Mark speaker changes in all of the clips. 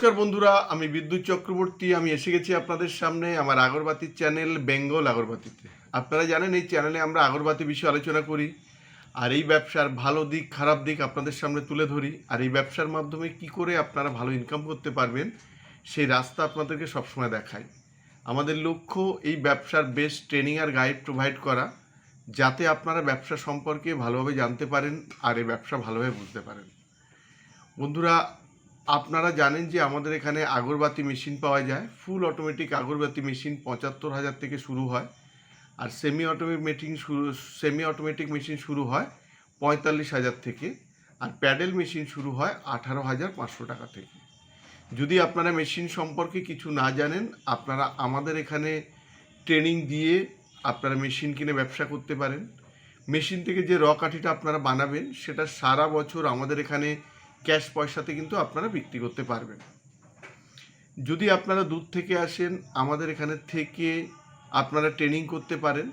Speaker 1: নমস্কার বন্ধুরা, আমি বিদ্যুৎ চক্রবর্তী। আমি এসে গেছি আপনাদের সামনে আমার আগরবাতির চ্যানেল বেঙ্গল আগরবাতিতে। আপনারা জানেন এই চ্যানেলে আমরা আগরবাতি বিষয়ে আলোচনা করি, আর এই ব্যবসার ভালো দিক খারাপ দিক আপনাদের সামনে তুলে ধরি, আর এই ব্যবসার মাধ্যমে কি করে আপনারা ভালো ইনকাম করতে পারবেন সেই রাস্তা আপনাদেরকে সবসময় দেখাই। আমাদের লক্ষ্য এই ব্যবসার বেস্ট ট্রেনিং আর গাইড প্রোভাইড করা, যাতে আপনারা ব্যবসা সম্পর্কে ভালোভাবে জানতে পারেন আর এই ব্যবসা ভালোভাবে বুঝতে পারেন। বন্ধুরা, আপনারা জানেন যে আমাদের এখানে আগরবাতি মেশিন পাওয়া যায়। ফুল অটোমেটিক আগরবাতি মেশিন ৭৫,০০০ থেকে শুরু হয়, আর সেমি অটোমেটিক মেশিন শুরু হয় ৪৫,০০০ থেকে, আর প্যাডেল মেশিন শুরু হয় ১৮,৫০০ টাকা থেকে। যদি আপনারা মেশিন সম্পর্কে কিছু না জানেন, আপনারা আমাদের এখানে ট্রেনিং দিয়ে আপনারা মেশিন কিনে ব্যবসা করতে পারেন। মেশিন থেকে যে কাঠিটা আপনারা বানাবেন সেটা সারা বছর আমাদের এখানে ক্যাশ পয়সাতে কিন্তু আপনারা বিক্রি করতে পারবেন। যদি আপনারা দূর থেকে আসেন, আমাদের এখানে থেকে আপনারা ট্রেনিং করতে পারেন।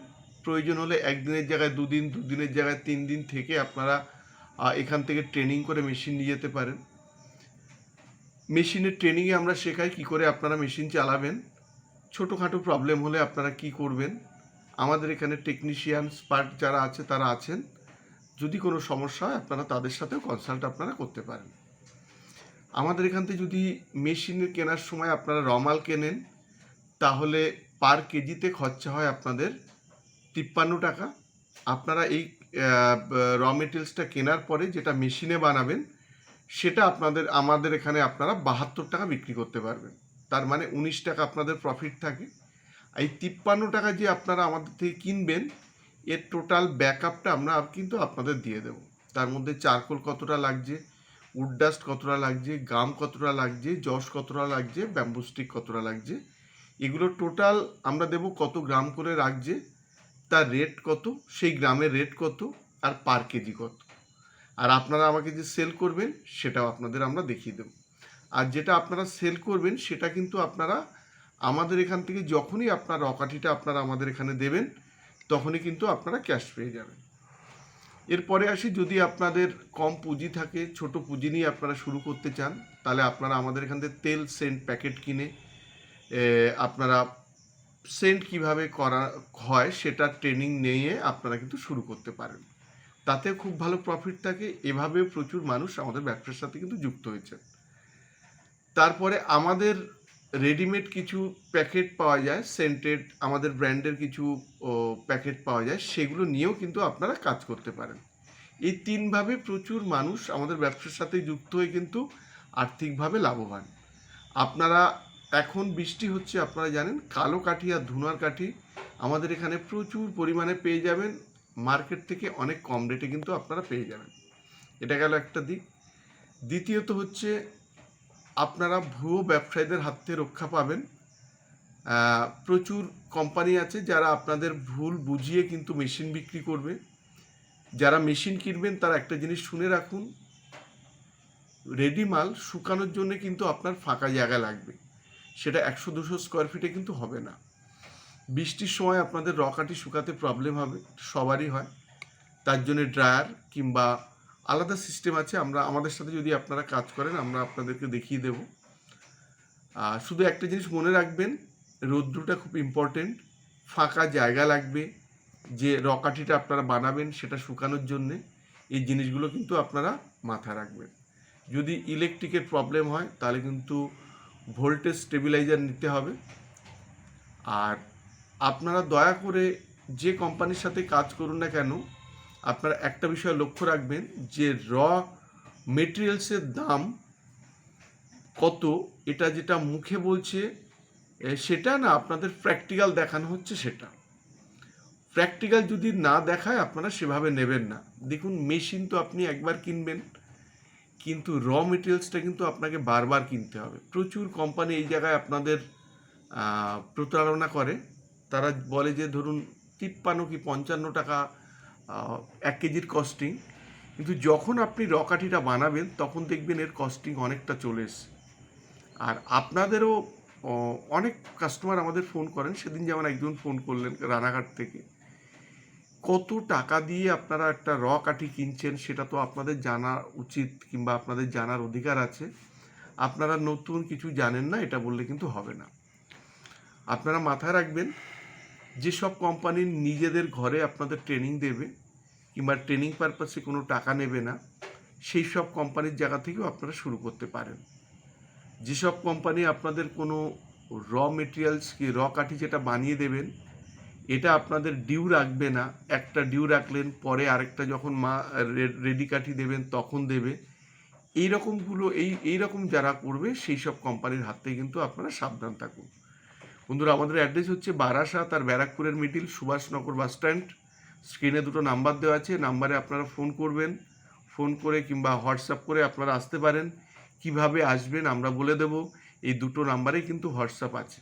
Speaker 1: প্রয়োজন হলে একদিনের জায়গায় দুদিন, দুদিনের জায়গায় 3 দিন থেকে আপনারা এখান থেকে ট্রেনিং করে মেশিন নিয়ে যেতে পারেন। মেশিনের ট্রেনিংয়ে আমরা শেখাই কী করে আপনারা মেশিন চালাবেন, ছোটোখাটো প্রবলেম হলে আপনারা কি করবেন। আমাদের এখানে টেকনিশিয়ান স্পার্ট যারা আছে তারা আছেন, যদি কোনো সমস্যা হয় আপনারা তাদের সাথেও কনসাল্ট আপনারা করতে পারেন। আমাদের এখান থেকে যদি মেশিনের কেনার সময় আপনারা রমাল কেনেন, তাহলে পার কেজিতে খরচা হয় আপনাদের ৫৩ টাকা। আপনারা এই র মেটেরিয়ালসটা কেনার পরে যেটা মেশিনে বানাবেন সেটা আমাদের এখানে আপনারা ৭২ টাকা বিক্রি করতে পারবেন। তার মানে ১৯ টাকা আপনাদের প্রফিট থাকে। এই ৫৩ টাকা যে আপনারা আমাদের থেকে কিনবেন, এর টোটাল ব্যাকআপটা আমরা কিন্তু আপনাদের দিয়ে দেব। তার মধ্যে চারকোল কতটা লাগছে, উড ডাস্ট কতটা লাগছে, গাম কতটা লাগছে, জস কতটা লাগছে, ব্যাম্বু স্টিক কতটা লাগছে, এগুলো টোটাল আমরা দেব। কত গ্রাম করে রাখছে, তার রেট কত, সেই গ্রামের রেট কত, আর পার কেজি কত, আর আপনারা আমাকে যে সেল করবেন সেটাও আপনাদের আমরা দেখিয়ে দেব। আর যেটা আপনারা সেল করবেন সেটা কিন্তু আপনারা আমাদের এখান থেকে যখনই আপনার কাঠিটা আপনারা আমাদের এখানে দেবেন, তখনই কিন্তু আপনারা ক্যাশ পেয়ে যাবেন। এরপরে আসি, যদি আপনাদের কম পুঁজি থাকে, ছোট পুঁজি নিয়ে আপনারা শুরু করতে চান, তাহলে আপনারা আমাদের এখান থেকে তেল সেন্ট প্যাকেট কিনে আপনারা সেন্ট কিভাবে করা হয় সেটা ট্রেনিং নিয়ে আপনারা কিন্তু শুরু করতে পারেন। তাতে খুব ভালো প্রফিট থাকে। এভাবে প্রচুর মানুষ আমাদের ব্যবসার সাথে কিন্তু যুক্ত হয়েছে। তারপরে আমাদের রেডিমেড কিছু প্যাকেট পাওয়া যায়, সেন্টেড আমাদের ব্র্যান্ডের কিছু প্যাকেট পাওয়া যায়, সেগুলো নিয়েও কিন্তু আপনারা কাজ করতে পারেন। এই তিনভাবে প্রচুর মানুষ আমাদের ব্যবসার সাথে যুক্ত হয়ে কিন্তু আর্থিকভাবে লাভবান। আপনারা এখন বৃষ্টি হচ্ছে, আপনারা জানেন কালো কাঠি আর ধুনার কাঠি আমাদের এখানে প্রচুর পরিমাণে পেয়ে যাবেন। মার্কেট থেকে অনেক কম রেটে কিন্তু আপনারা পেয়ে যাবেন। এটা গেল একটা দিক। দ্বিতীয়ত হচ্ছে, আপনারা ভুয়ো ব্যবসায়ীদের হাত থেকে রক্ষা পাবেন। প্রচুর কোম্পানি আছে যারা আপনাদের ভুল বুঝিয়ে কিন্তু মেশিন বিক্রি করবে। যারা মেশিন কিনবেন তারা একটা জিনিস শুনে রাখুন, রেডি মাল শুকানোর জন্য কিন্তু আপনার ফাঁকা জায়গা লাগবে, সেটা ১০০-২০০ স্কোয়ার ফিটে কিন্তু হবে না। বৃষ্টির সময় আপনাদের কাঠি শুকাতে প্রবলেম হবে, সবারই হয়। তার জন্য ড্রায়ার কিংবা আলাদা সিস্টেম আছে, আমাদের সাথে যদি আপনারা কাজ করেন আমরা আপনাদেরকে দেখিয়ে দেব। শুধু একটা জিনিস মনে রাখবেন, রৌদ্রটা খুব ইম্পর্টেন্ট, ফাঁকা জায়গা লাগবে, যে কাঠিটা আপনারা বানাবেন সেটা শুকানোর জন্যে। এই জিনিসগুলো কিন্তু আপনারা মাথায় রাখবেন। যদি ইলেকট্রিকের প্রবলেম হয় তাহলে কিন্তু ভোল্টেজ স্টেবিলাইজার নিতে হবে। আর আপনারা দয়া করে যে কোম্পানির সাথে কাজ করুন না কেন, আপনারা একটা বিষয় লক্ষ্য রাখবেন যে মেটেরিয়ালসের দাম কত, এটা যেটা মুখে বলছে সেটা না, আপনাদের প্র্যাকটিক্যাল দেখানো হচ্ছে সেটা। প্র্যাকটিক্যাল যদি না দেখায় আপনারা সেভাবে নেবেন না। দেখুন, মেশিন তো আপনি একবার কিনবেন, কিন্তু মেটেরিয়ালসটা কিন্তু আপনাকে বারবার কিনতে হবে। প্রচুর কোম্পানি এই জায়গায় আপনাদের প্রতারণা করে। তারা বলে যে ধরুন ৫৩ কি ৫৫ টাকা ১ কেজির কস্টিং, কিন্তু যখন আপনি কাঠিটা বানাবেন তখন দেখবেন এর কস্টিং অনেকটা চলে এসছে। আর আপনাদেরও অনেক কাস্টমার আমাদের ফোন করেন, সেদিন যেমন একজন ফোন করলেন রানাঘাট থেকে। কত টাকা দিয়ে আপনারা একটা কাঠি কিনছেন সেটা তো আপনাদের জানা উচিত, কিংবা আপনাদের জানার অধিকার আছে। আপনারা নতুন কিছু জানেন না এটা বললে কিন্তু হবে না। আপনারা মাথায় রাখবেন, যেসব কোম্পানি নিজেদের ঘরে আপনাদের ট্রেনিং দেবে কিংবা ট্রেনিং পারপাসে কোনো টাকা নেবে না, সেই সব কোম্পানির জায়গা থেকেও আপনারা শুরু করতে পারেন। যেসব কোম্পানি আপনাদের কোনো র মেটেরিয়ালস কি র কাঠি যেটা বানিয়ে দেবেন, এটা আপনাদের ডিউ রাখবে না, একটা ডিউ রাখলেন পরে আরেকটা যখন রেডি কাঠি দেবেন তখন দেবে, এইরকম যারা করবে সেই সব কোম্পানির হাত থেকে কিন্তু আপনারা সাবধান থাকুন। বন্ধুরা, আমাদের অ্যাড্রেস হচ্ছে বারাসাত আর ব্যারাকপুরের মিডিল, সুভাষনগর বাস স্ট্যান্ড। স্ক্রিনে দুটো নাম্বার দেওয়া আছে, নাম্বারে আপনারা ফোন করবেন, ফোন করে কিংবা হোয়াটসঅ্যাপ করে আপনারা আসতে পারেন। কিভাবে আসবেন আমরা বলে দেব, এই দুটো নাম্বারেই কিন্তু হোয়াটসঅ্যাপ আছে।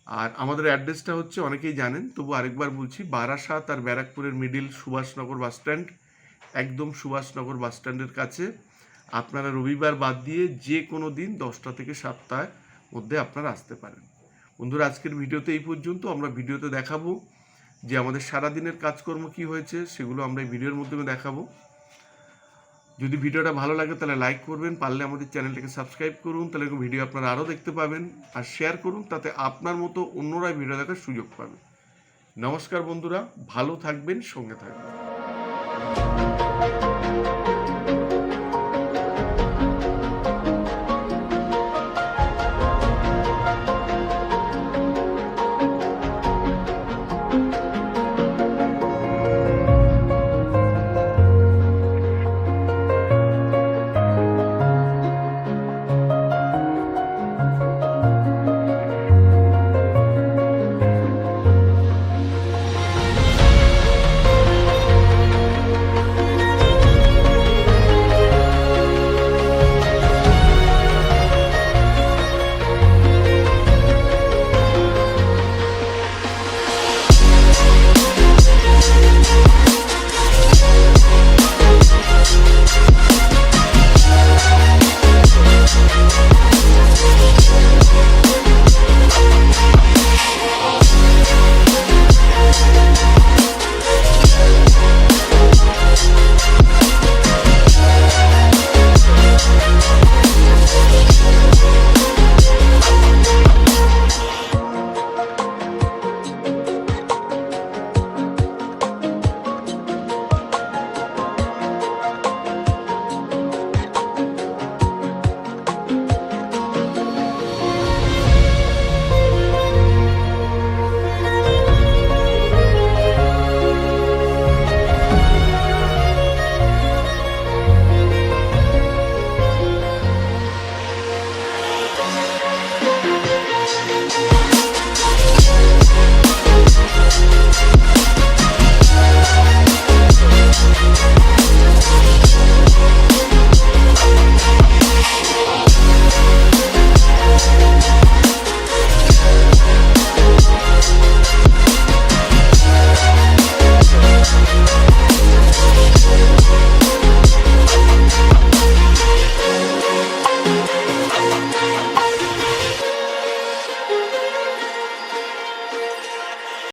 Speaker 1: আর আমাদের অ্যাড্রেসটা হচ্ছে অনেকেই জানেন, তবু আরেকবার বলছি, বারাসাত আর ব্যারাকপুরের মিডিল, সুভাষনগর বাস স্ট্যান্ড, একদম সুভাষনগর বাস স্ট্যান্ডের কাছে। আপনারা রবিবার বাদ দিয়ে যে কোনো দিন 10টা থেকে 7টার মধ্যে আপনারা আসতে পারেন। বন্ধুরা, আজকের ভিডিওতে এই পর্যন্ত। আমরা ভিডিওতে দেখাবো যে আমাদের সারাদিনের কাজকর্ম কি হয়েছে, সেগুলো আমরা এই ভিডিওর মাধ্যমে দেখাবো। যদি ভিডিওটা ভালো লাগে তাহলে লাইক করবেন, পারলে আমাদের চ্যানেলটাকে সাবস্ক্রাইব করুন, তাহলে ভিডিও আপনারা আরও দেখতে পাবেন। আর শেয়ার করুন, তাতে আপনার মতো অন্যরা ভিডিও দেখার সুযোগ পাবে। নমস্কার বন্ধুরা, ভালো থাকবেন, সঙ্গে থাকবেন।